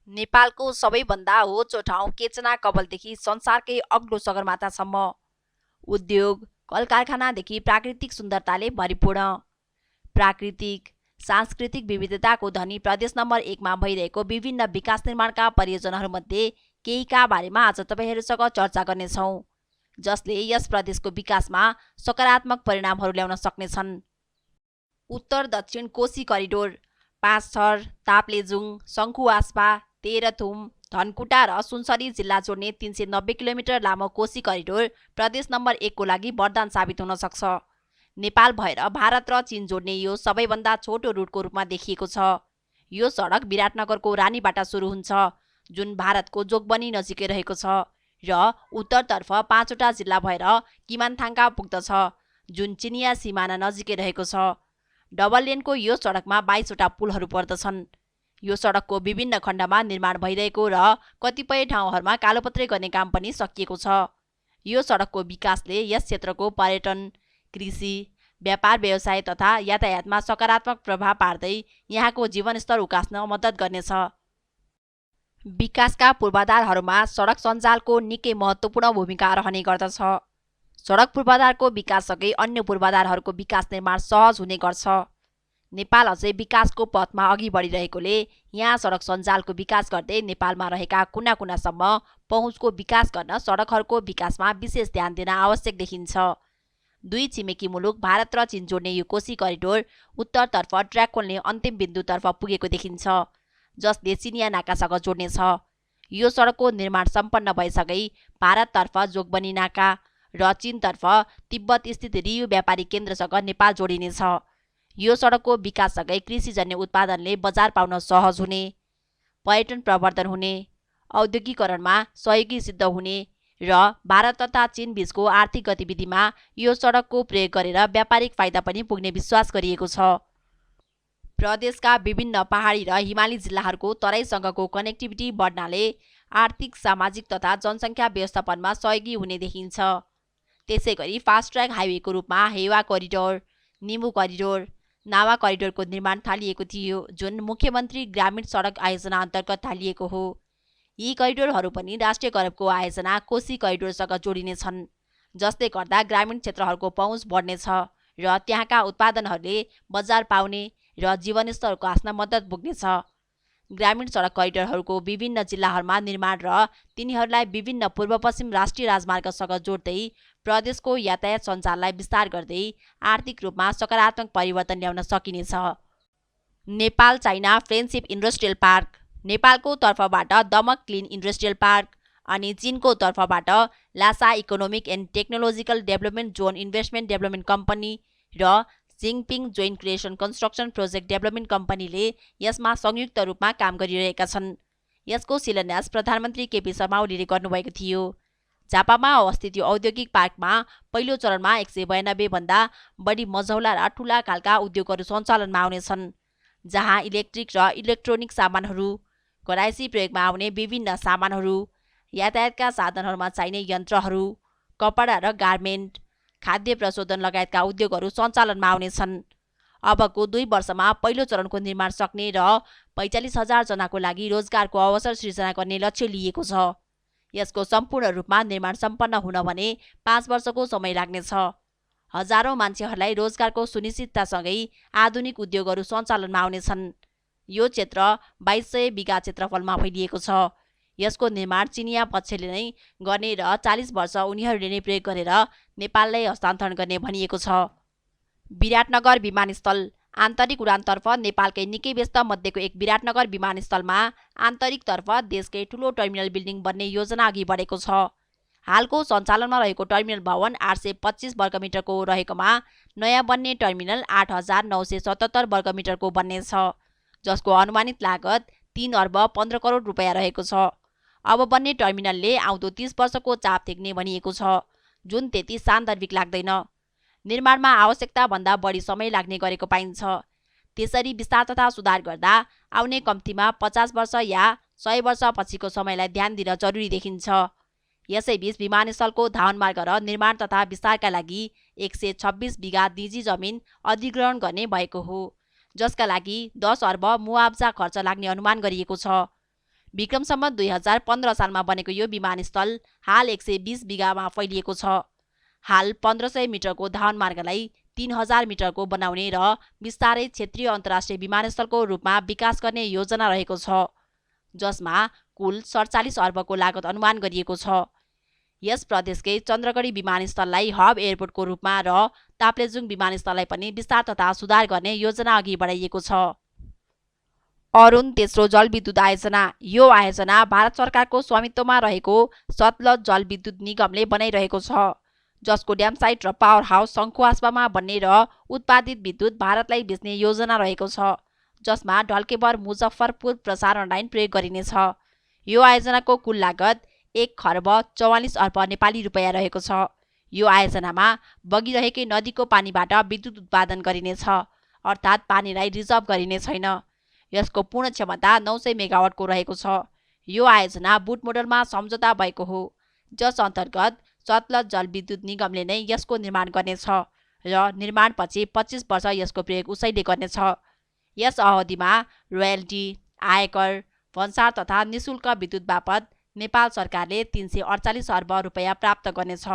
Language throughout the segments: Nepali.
नेपालको सबैभन्दा होचो ठाउँ केचना कवलदेखि संसारकै अग्लो सगरमाथासम्म उद्योग कलकारखानादेखि प्राकृतिक सुन्दरताले भरिपूर्ण प्राकृतिक सांस्कृतिक विविधताको धनी प्रदेश नम्बर 1 मा भइरहेको विभिन्न विकास निर्माणका परियोजनाहरूमध्ये केहीका बारेमा आज तपाईहरूसँग चर्चा गर्नेछौँ, जसले यस प्रदेशको विकासमा सकारात्मक परिणामहरू ल्याउन सक्नेछन्। उत्तर दक्षिण कोशी करिडोर पाँचथर, ताप्लेजुङ, सङ्खुवास्पा, तेह्रथुम, धनकुटा र सुनसरी जिल्ला जोड्ने 390 किलोमिटर लामो कोशी करिडोर प्रदेश नम्बर 1 को लागि वरदान साबित हुन सक्छ। नेपाल भएर भारत र चीन जोड्ने यो सबैभन्दा छोटो रुटको रूपमा देखिएको छ। यो सडक विराटनगरको रानीबाट सुरु हुन्छ, जुन भारतको जोगबनी नजिकै रहेको छ, र उत्तरतर्फ 5वटा जिल्ला भएर किमानथाङका पुग्दछ, जुन चिनिया सिमाना नजिकै रहेको छ। डबल लेनको यो सडकमा 22वटा पुलहरू पर्दछन्। यो सडकको विभिन्न खण्डमा निर्माण भइरहेको र कतिपय ठाउँहरूमा कालोपत्रे गर्ने काम पनि सकिएको छ। यो सडकको विकासले यस क्षेत्रको पर्यटन, कृषि, व्यापार व्यवसाय तथा यातायातमा सकारात्मक प्रभाव पार्दै यहाँको जीवनस्तर उकास्न मद्दत गर्नेछ। विकासका पूर्वाधारहरूमा सडक सञ्जालको निकै महत्त्वपूर्ण भूमिका रहने गर्दछ। सडक पूर्वाधारको विकाससँगै अन्य पूर्वाधारहरूको विकास निर्माण सहज हुने गर्छ। नेपाल अझै विकासको पथमा अघि बढिरहेकोले यहाँ सडक सञ्जालको विकास गर्दै नेपालमा रहेका कुना कुनासम्म पहुँचको विकास गर्न सडकहरूको विकासमा विशेष ध्यान दिन आवश्यक देखिन्छ। दुई छिमेकी मुलुक भारत र चीन जोड्ने यो कोशी करिडोर उत्तरतर्फ ट्र्याक खोल्ने अन्तिम बिन्दुतर्फ पुगेको देखिन्छ, जसले चिनिया नाकासँग जोड्नेछ। यो सडकको निर्माण सम्पन्न भएसँगै भारततर्फ जोगबनी नाका र चीनतर्फ तिब्बत स्थित रियु व्यापारिक केन्द्रसँग नेपाल जोडिनेछ। यो सडकको विकाससँगै कृषिजन्य उत्पादनले बजार पाउन सहज हुने, पर्यटन प्रवर्धन हुने, औद्योगिकरणमा सहयोगी सिद्ध हुने र भारत तथा चीन बीचको आर्थिक गतिविधिमा यो सडकको प्रयोग गरेर व्यापारिक फाइदा पनि पुग्ने विश्वास गरिएको छ। प्रदेशका विभिन्न पहाडी र हिमाली जिल्लाहरूको तराईसँगको कनेक्टिभिटी बढ्नाले आर्थिक, सामाजिक तथा जनसङ्ख्या व्यवस्थापनमा सहयोगी हुने देखिन्छ। त्यसैगरी फास्ट ट्र्याक हाइवेको रूपमा हेवा करिडोर, निमु करिडोर, नावा करिडोरको निर्माण थालिएको थियो, जुन मुख्यमन्त्री ग्रामीण सडक आयोजना अन्तर्गत थालिएको हो। यी करिडोरहरू पनि राष्ट्रिय गौरवको आयोजना कोशी करिडोरसँग जोडिनेछन्, जसले गर्दा ग्रामीण क्षेत्रहरूको पहुँच बढ्नेछ र त्यहाँका उत्पादनहरूले बजार पाउने र जीवनस्तर उकास्न मद्दत पुग्नेछ। ग्रामीण सडक करिडोरहरूको विभिन्न जिल्लाहरूमा निर्माण र तिनीहरूलाई विभिन्न पूर्व-पश्चिम राष्ट्रिय राजमार्गसँग जोड्दै प्रदेशको यातायात सञ्जाललाई विस्तार गर्दै आर्थिक रूपमा सकारात्मक परिवर्तन ल्याउन सकिनेछ। Nepal China friendship industrial park नेपालको तर्फबाट दमक क्लिन इन्डस्ट्रियल पार्क अनि चीनको तर्फबाट Lhasa economic and technological development zone investment development company र Jingping joint creation construction project development कम्पनीले यसमा संयुक्त रूपमा काम गरिरहेका छन्। यसको शिलान्यास प्रधानमन्त्री केपी शर्मा ओलीले गर्नुभएको थियो। झापामा अवस्थित यो औद्योगिक पार्कमा पहिलो चरणमा 192 भन्दा बढी मझौला र ठूला खालका उद्योगहरू सञ्चालनमा आउनेछन्, जहाँ इलेक्ट्रिक र इलेक्ट्रोनिक सामानहरू, घरायसी प्रयोगमा आउने विभिन्न सामानहरू, यातायातका साधनहरूमा चाहिने यन्त्रहरू, कपडा र गार्मेन्ट, खाद्य प्रशोधन लगायतका उद्योगहरू सञ्चालनमा आउनेछन्। अबको 2 वर्षमा पहिलो चरणको निर्माण सक्ने र 45,000 जनाको लागि रोजगारको अवसर सृजना गर्ने लक्ष्य लिएको छ। यसको सम्पूर्ण रूपमा निर्माण सम्पन्न हुन भने 5 वर्षको समय लाग्नेछ। हजारौं मान्छेहरूलाई रोजगारको सुनिश्चिततासँगै आधुनिक उद्योगहरू सञ्चालनमा आउनेछन्। यो क्षेत्र 2200 बिघा क्षेत्रफलमा फैलिएको छ। यसको निर्माण चिनिया पक्षले नै गर्ने र 40 वर्ष उनीहरूले नै प्रयोग गरेर नेपाललाई हस्तान्तरण गर्ने भनिएको छ। विराटनगर विमानस्थल आन्तरिक उडानतर्फ नेपालकै निकै व्यस्त मध्येको एक विराटनगर विमानस्थलमा आन्तरिकतर्फ देशकै ठूलो टर्मिनल बिल्डिङ बन्ने योजना अघि बढेको छ। हालको सञ्चालनमा रहेको टर्मिनल भवन 825 वर्गमिटरको रहेकोमा नयाँ बन्ने टर्मिनल 8,977 वर्गमिटरको बन्नेछ, जसको अनुमानित लागत 3 अर्ब 15 करोड रुपियाँ रहेको छ। अब बन्ने टर्मिनलले आउँदो 30 वर्षको चाप थेक्ने भनिएको छ, जुन त्यति सान्दर्भिक लाग्दैन। निर्माणमा आवश्यकता भन्दा बढी समय लाग्ने गरेको पाइन्छ। त्यसरी विस्तार तथा सुधार गर्दा आउने कम्तीमा 50 वर्ष या 100 वर्ष पछिको समयलाई ध्यान दिन जरुरी देखिन्छ। यसैबीच विमानस्थलको धावन मार्ग र निर्माण तथा विस्तारका लागि 126 बिघा निजी जमिन अधिग्रहण गर्ने भएको हो, जसका लागि 10 अर्ब मुआब्जा खर्च लाग्ने अनुमान गरिएको छ। विक्रम सम्वत 2015 सालमा बनेको यो विमानस्थल हाल 120 बिघामा फैलिएको छ। हाल 1500 मिटरको धावन मार्गलाई 3000 मिटरको बनाउने र विस्तारै क्षेत्रीय अन्तर्राष्ट्रिय विमानस्थलको रूपमा विकास गर्ने योजना रहेको छ, जसमा कुल 47 अर्बको लागत अनुमान गरिएको छ। यस प्रदेशकै चन्द्रगढी विमानस्थललाई हब एयरपोर्टको रूपमा र ताप्लेजुङ विमानस्थललाई पनि विस्तार तथा सुधार गर्ने योजना अघि बढाइएको छ। अरुण तेस्रो जलविद्युत आयोजना। यो आयोजना भारत सरकारको स्वामित्वमा रहेको सतलज जलविद्युत निगमले बनाइरहेको छ, जसको ड्याम साइट र पावर हाउस शङ्खुवास्पमा बन्ने र उत्पादित विद्युत भारतलाई बेच्ने योजना रहेको छ, जसमा ढल्केबर मुजफ्फरपुर प्रसारण लाइन प्रयोग गरिनेछ। यो आयोजनाको कुल लागत 1 खर्ब 44 अर्ब नेपाली रुपैयाँ रहेको छ। यो आयोजनामा बगिरहेकै नदीको पानीबाट विद्युत उत्पादन गरिनेछ, अर्थात् पानीलाई रिजर्भ गरिने छैन। यसको पूर्ण क्षमता 900 मेगावाटको रहेको छ। यो आयोजना बुट मोडलमा सम्झौता भएको हो, जस अन्तर्गत सतलज जलविद्युत निगमले नै यसको निर्माण गर्नेछ र निर्माणपछि 25 वर्ष यसको प्रयोग उसैले गर्नेछ। यस अवधिमा रोयल्टी, आयकर, भन्सार तथा निशुल्क विद्युत बापत नेपाल सरकारले 348 अर्ब रुपैयाँ प्राप्त गर्नेछ।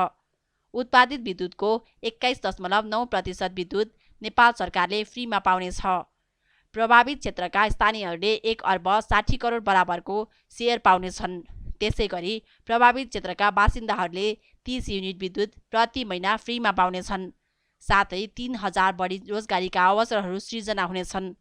उत्पादित विद्युतको 21.9% विद्युत नेपाल सरकारले फ्रीमा पाउनेछ। प्रभावित क्षेत्रका स्थानीयहरूले 1 अर्ब 60 करोड बराबरको सेयर पाउनेछन्। त्यसै गरी प्रभावित क्षेत्रका बासिन्दाहरूले 30 युनिट विद्युत प्रति महिना फ्रीमा पाउनेछन्। साथै 3000 बढी रोजगारीका अवसरहरू सृजना हुनेछन्।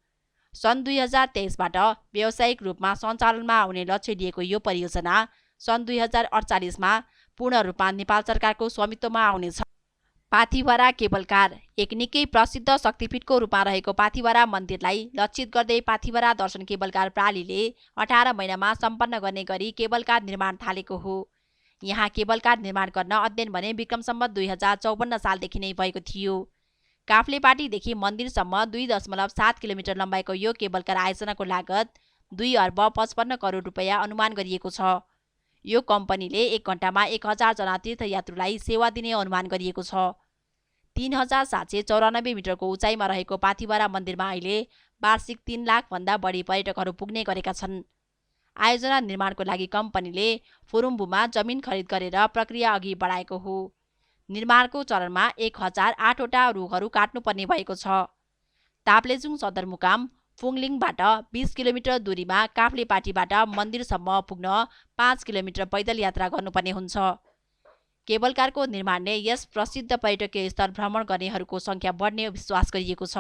सन् 2023बाट व्यावसायिक रूपमा सञ्चालनमा आउने लक्ष्य लिएको यो परियोजना सन् 2048मा पूर्ण रूपमा नेपाल सरकारको स्वामित्वमा आउनेछ। Pathibhara cable car. एक निकै प्रसिद्ध शक्तिपीठको रूपमा रहेको पाथिभरा मन्दिरलाई लक्षित गर्दै पाथिभरा दर्शन केबल कार प्रणालीले 18 महिनामा सम्पन्न गर्ने गरी केबल कार निर्माण थालेको हो। यहाँ केबल कार निर्माण गर्न अध्ययन भने विक्रम सम्वत 2054 सालदेखि नै भएको थियो। काफ्लेपाटीदेखि मन्दिरसम्म 2.7 किलोमिटर लम्बाइको यो केबल कार आयोजनाको लागत 2 अर्ब 55 करोड रुपैयाँ अनुमान गरिएको छ। यो कम्पनीले 1 घण्टामा 1000 जना तीर्थयात्रुलाई सेवा दिने अनुमान गरिएको छ। 3794 मिटरको उचाइमा रहेको पाथिभरा मन्दिरमा अहिले वार्षिक 3 लाखभन्दा बढी पर्यटकहरू पुग्ने गरेका छन्। आयोजना निर्माणको लागि कम्पनीले फुरुम्बुमा जमिन खरिद गरेर प्रक्रिया अघि बढाएको हो। निर्माणको चरणमा 1008 वटा रुखहरू काट्नुपर्ने भएको छ। ताप्लेजुङ सदरमुकाम फुङलिङबाट 20 किलोमिटर दूरीमा काफ्लेपाटीबाट मन्दिरसम्म पुग्न 5 किलोमिटर पैदल यात्रा गर्नुपर्ने हुन्छ। केबल कारको निर्माणले यस प्रसिद्ध पर्यटकीय स्थल भ्रमण गर्नेहरूको सङ्ख्या बढ्ने विश्वास गरिएको छ।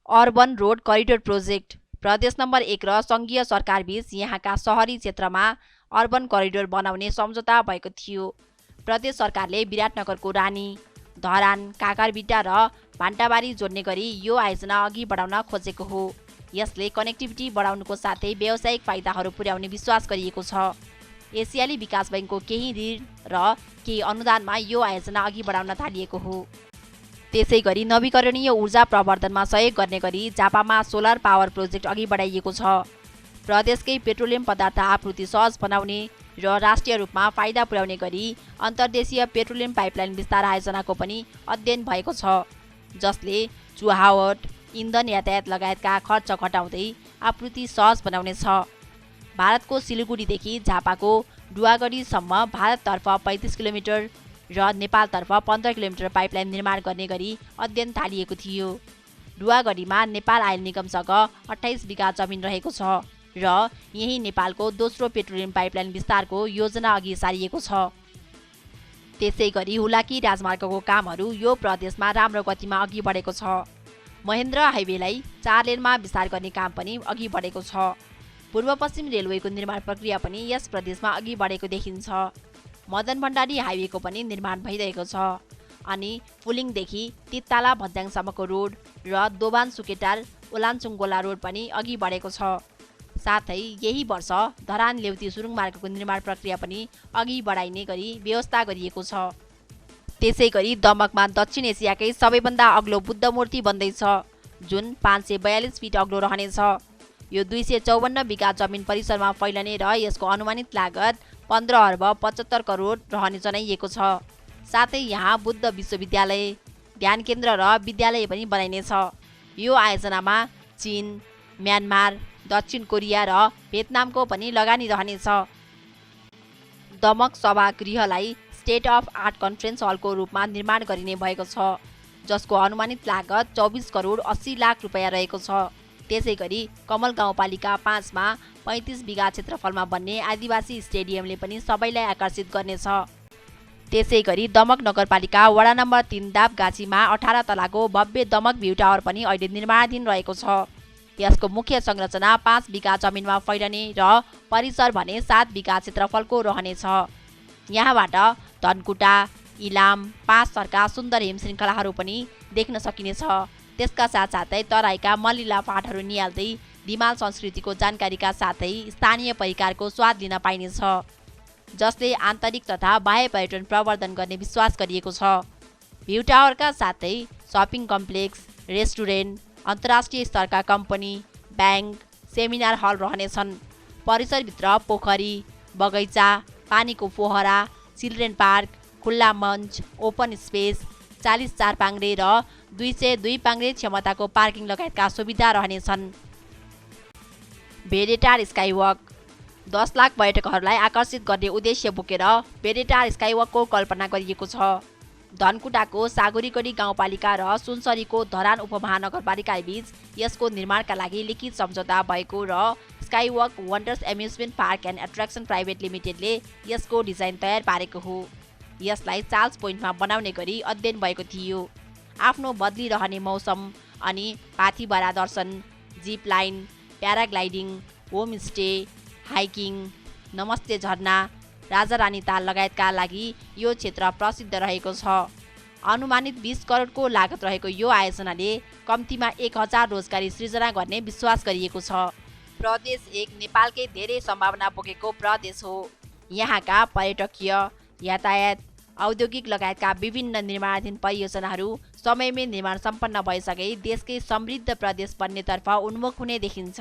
Urban road corridor project. प्रदेश नम्बर 1 र सङ्घीय सरकारबीच यहाँका सहरी क्षेत्रमा अर्बन करिडोर बनाउने सम्झौता भएको थियो। प्रदेश सरकारले विराटनगरको रानी, धरान, काकरबिट्टा र भान्टाबारी जोड्ने गरी यो आयोजना अघि बढाउन खोजेको हो। यसले कनेक्टिभिटी बढाउनुको साथै व्यावसायिक फाइदाहरू पुर्याउने विश्वास गरिएको छ। एसियाली विकास बैङ्कको केही ऋण र केही अनुदानमा यो आयोजना अघि बढाउन थालिएको हो। त्यसै गरी नवीकरणीय ऊर्जा प्रवर्धनमा सहयोग गर्ने गरी झापामा सोलर पावर प्रोजेक्ट अघि बढाइएको छ। प्रदेशकै पेट्रोलियम पदार्थ आपूर्ति सहज बनाउने र राष्ट्रिय रूपमा फाइदा पुर्याउने गरी अन्तर्देशीय पेट्रोलियम पाइपलाइन विस्तार आयोजनाको पनि अध्ययन भएको छ, जसले चुहावट, इन्धन, यातायात लगायतका खर्च घटाउँदै आपूर्ति सहज बनाउनेछ। भारतको सिलिगुडीदेखि झापाको डुवागढीसम्म भारततर्फ 35 किलोमिटर र नेपालतर्फ 15 किलोमिटर पाइपलाइन निर्माण गर्ने गरी अध्ययन थालिएको थियो। डुवागढीमा नेपाल आयल निगमसँग 28 बिघा जमिन रहेको छ र यही नेपालको दोस्रो पेट्रोलियम पाइपलाइन विस्तारको योजना अघि सारिएको छ। त्यसै गरी हुलाकी राजमार्गको कामहरू यो प्रदेशमा राम्रो गतिमा अघि बढेको छ। महेन्द्र हाइवेलाई 4 लेनमा विस्तार गर्ने काम पनि अघि बढेको छ। पूर्व पश्चिम रेलवेको निर्माण प्रक्रिया पनि यस प्रदेशमा अघि बढेको देखिन्छ। मदन भण्डारी हाइवेको पनि निर्माण भइरहेको छ अनि फुलिङदेखि तित्ताला भन्ज्याङसम्मको रोड र दोभान सुकेटार ओलानचुङ्गोला रोड पनि अघि बढेको छ। साथै यही वर्ष धरान लेउती सुरुङ मार्गको निर्माण प्रक्रिया पनि अघि बढाइने गरी व्यवस्था गरिएको छ। त्यसै गरी दमकमा दक्षिण एसियाकै सबैभन्दा अग्लो बुद्ध मूर्ति बन्दैछ, जुन 542 फिट अग्लो रहनेछ। यो 254 बिघा जमिन परिसरमा फैलने र यसको अनुमानित लागत 15 अर्ब 75 करोड रहने जनाइएको छ। साथै यहाँ बुद्ध विश्वविद्यालय, ध्यान केन्द्र र विद्यालय पनि बनाइनेछ। यो आयोजनामा चीन, म्यानमार, दक्षिण कोरिया र भियतनामको पनि लगानी रहनेछ। दमक सभागृहलाई स्टेट अफ आर्ट कन्फरेन्स हलको रूपमा निर्माण गरिने भएको छ, जसको अनुमानित लागत 24 करोड 80 लाख रुपियाँ रहेको छ। त्यसैगरी कमल गाउँपालिका 5 मा 35 बिघा क्षेत्रफलमा बन्ने आदिवासी स्टेडियमले पनि सबैलाई आकर्षित गर्नेछ। त्यसैगरी दमक नगरपालिका वडा नम्बर 3 दापगाछीमा 18 तलाको भव्य दमक भ्यू टावर पनि अहिले निर्माणाधीन रहेको छ। यसको मुख्य संरचना 5 बिघा जमिनमा फैलने र परिसर भने 7 बिघा क्षेत्रफलको रहनेछ। यहाँबाट धनकुटा, इलाम, 5 सरका सुन्दर हिमश्रृङ्खलाहरू पनि देख्न सकिनेछ। त्यसका साथसाथै तराईका मलिला फाँटहरू निहाल्दै दिमाल संस्कृतिको जानकारीका साथै स्थानीय परिकारको स्वाद लिन पाइनेछ, जसले आन्तरिक तथा बाह्य पर्यटन प्रवर्धन गर्ने विश्वास गरिएको छ। भ्यू टावरका साथै सपिङ कम्प्लेक्स, रेस्टुरेन्ट, अन्तर्राष्ट्रिय स्तरका कम्पनी, ब्याङ्क, सेमिनार हल रहनेछन्। परिसरभित्र पोखरी, बगैँचा, पानीको फोहरा, चिल्ड्रेन पार्क, खुल्ला मञ्च, ओपन स्पेस, 40 चारपाङ्ग्रे र 202 पाङ्ग्रे क्षमताको पार्किङ लगायतका सुविधा रहनेछन्। भेडेटार स्काइवक 10 लाख पर्यटकहरूलाई आकर्षित गर्ने उद्देश्य बोकेर भेडेटार स्काइवकको कल्पना गरिएको छ। धनकुटाको सागुरीगढी गाउँपालिका र सुनसरीको धरान उपमहानगरपालिका बीच यसको निर्माणका लागि लिखित सम्झौता भएको र skywalk wonders amusement park and attraction private लिमिटेडले यसको डिजाइन तयार पारेको हो। यसलाई चार्ल्स पोइन्टमा बनाउने गरी अध्ययन भएको थियो। आफ्नो बदलिरहने मौसम अनि पाथिभरा दर्शन, zip line, paragliding, homestay, hiking, Namaste Jharna, Rajarani ताल लगायतका लागि यो क्षेत्र प्रसिद्ध रहेको छ। अनुमानित 20 करोडको लागत रहेको यो आयोजनाले कम्तीमा 1000 रोजगारी सृजना गर्ने विश्वास गरिएको छ। प्रदेश 1 नेपालकै धेरै सम्भावना बोकेको प्रदेश हो। यहाँका पर्यटकीय, यातायात, औद्योगिक लगायतका विभिन्न निर्माणाधीन परियोजनाहरू समयमै निर्माण सम्पन्न भइसके देशकै समृद्ध प्रदेश बन्नेतर्फ उन्मुख हुने देखिन्छ।